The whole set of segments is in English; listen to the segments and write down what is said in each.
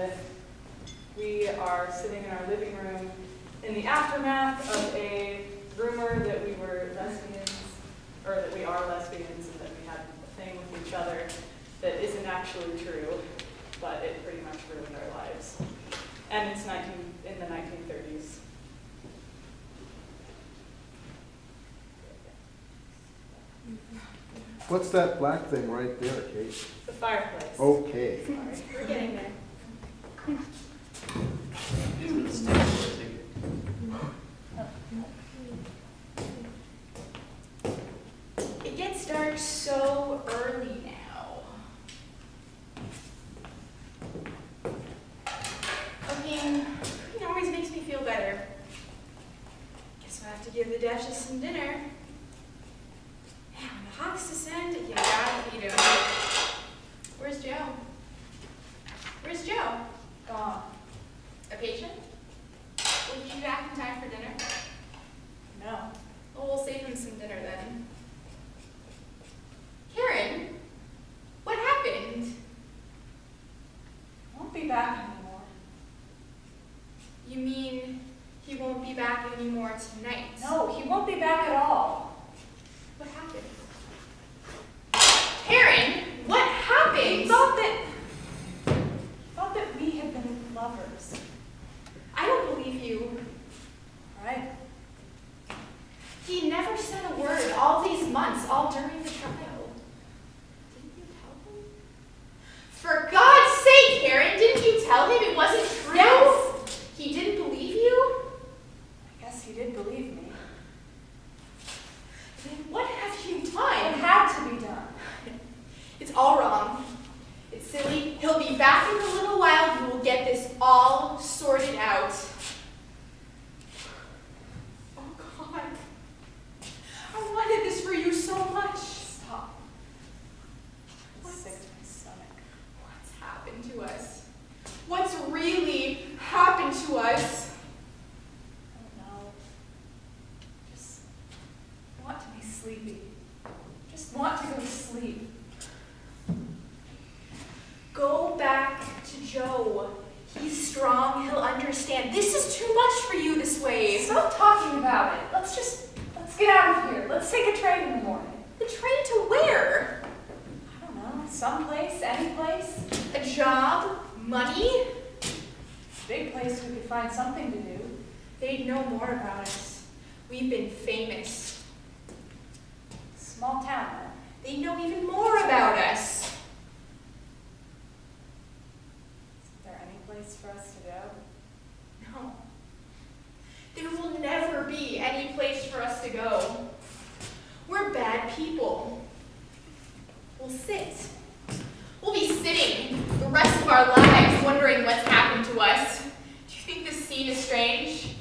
and we are sitting in our living room in the aftermath of a rumor that we were lesbians, or that we are lesbians, and that we had a thing with each other that isn't actually true, but it pretty much ruined our lives. And it's in the 1930s. What's that black thing right there, Kate? The fireplace. Okay. Sorry. We're getting there. It gets dark so early now. Cooking always makes me feel better. Guess I'll have to give the Duchess some dinner. Man, when the hawks descend, you gotta feed 'em. Where's Joe? Where's Joe? Gone. A patient? Will he be back in time for dinner? No. Well, we'll save him some dinner then. Karen, what happened? Won't be back anymore. You mean he won't be back anymore tonight? No, he won't be back at all. What happened? Karen, what happened? He thought that we had been lovers. I don't believe you. Right? He never said a word all these months, all during the trial. Didn't you tell him? For God's sake, Karen, didn't you tell him it wasn't true? Yes. He didn't believe you? I guess he did believe me. Then what have you It done? had to be done. It's all wrong. It's silly. He'll be back in a little while. You will get this all sorted out. Oh, God. I wanted this for you so much. Stop. I'm sick to my stomach. What's happened to us? What's really happened to us? I don't know. Just want to be sleepy. Just want to go to sleep. Go back to Joe. He's strong. He'll understand. This is too much for you this way. Stop talking about it. Let's get out of here. Let's take a train in the morning. The train to where? I don't know. Someplace, any place. A job? Money? Big place we could find something to do. They'd know more about us. We've been famous. Small town. They know even more about us. Is there any place for us to go? No. There will never be any place for us to go. We're bad people. We'll sit. We'll be sitting the rest of our lives wondering what's happened to us. Do you think this scene is strange?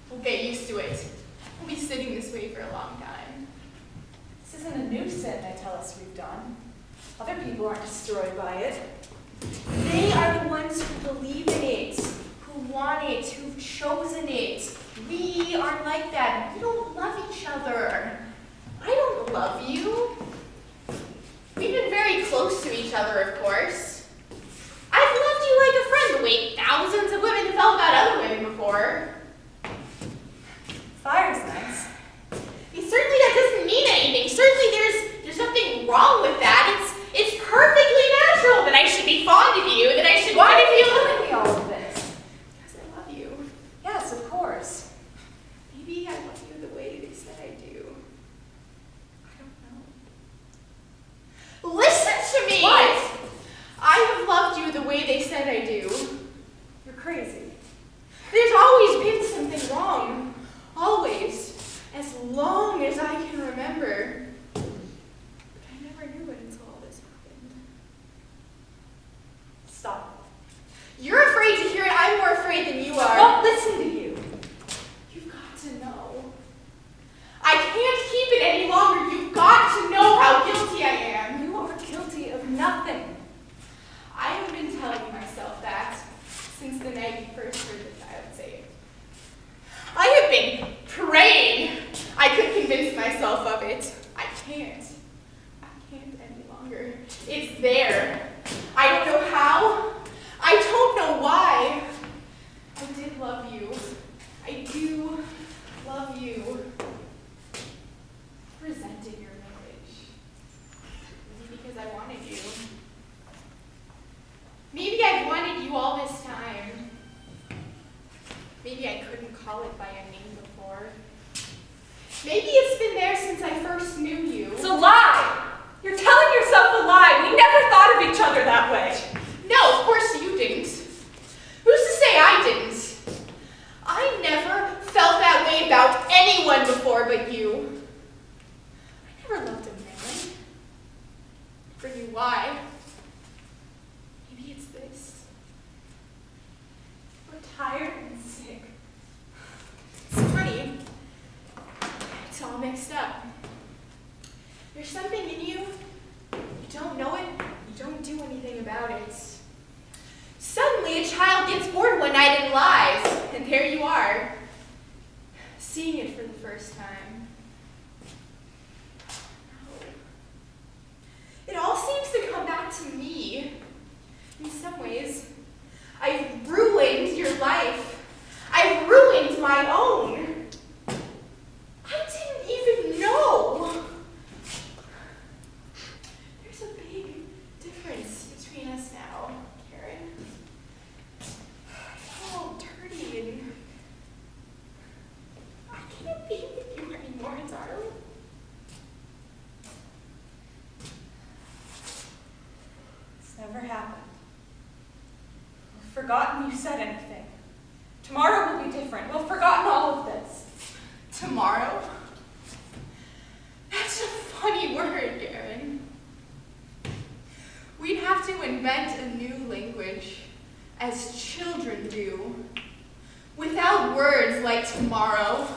We'll get used to it. We'll be sitting this way for a long time. This isn't a new sin they tell us we've done. Other people aren't destroyed by it. They are the ones who believe in it, who want it, who've chosen it. We aren't like that. We don't love each other. I don't love you. We've been very close to each other, of course. I've loved you like a friend, the way thousands of women have felt about other women before. Fire's nice. Certainly that doesn't mean anything. Certainly there's nothing wrong with that. It's perfectly natural that I should be fond of you, that I should Why want to are you feel. telling me all of this? Because I love you. Yes, of course. Maybe I love you the way they said I do. I don't know. Listen to me! What? I have loved you the way they said I do. You're crazy. There's always been something wrong. Always. As long as I can remember. But I never knew it until all this happened. Stop. You're afraid to hear it. I'm more afraid than you are. I won't listen to you. You've got to know. I can't keep it any longer. You've got to know how guilty I am. You are guilty of nothing. I have been telling myself that since the night you first heard the child say it. I have been praying I could convince myself of it. I can't. I can't any longer. It's there. I don't know how. I don't know why. call it by a name before. Maybe it's been there since I first knew you. It's a lie! You're telling yourself a lie. We never thought of each other that way. No, of course you didn't. Who's to say I didn't? I never felt that way about anyone before but you. I never loved a man. Never knew why. Maybe it's this. We're tired and sick. It's funny. It's all mixed up. There's something in you. You don't know it. You don't do anything about it. Suddenly, a child gets bored one night and lies, and there you are, seeing it for the first time. No. It all seems to come back to me. In some ways, I've ruined your life. I've ruined my own. I didn't even know. There's a big difference between us now, Karen. You're all dirty and I can't be with you anymore, darling. It's never happened. We've forgotten you said anything. Tomorrow will be different. We've forgotten all of this. Tomorrow? That's a funny word, Karen. We'd have to invent a new language, as children do, without words like tomorrow.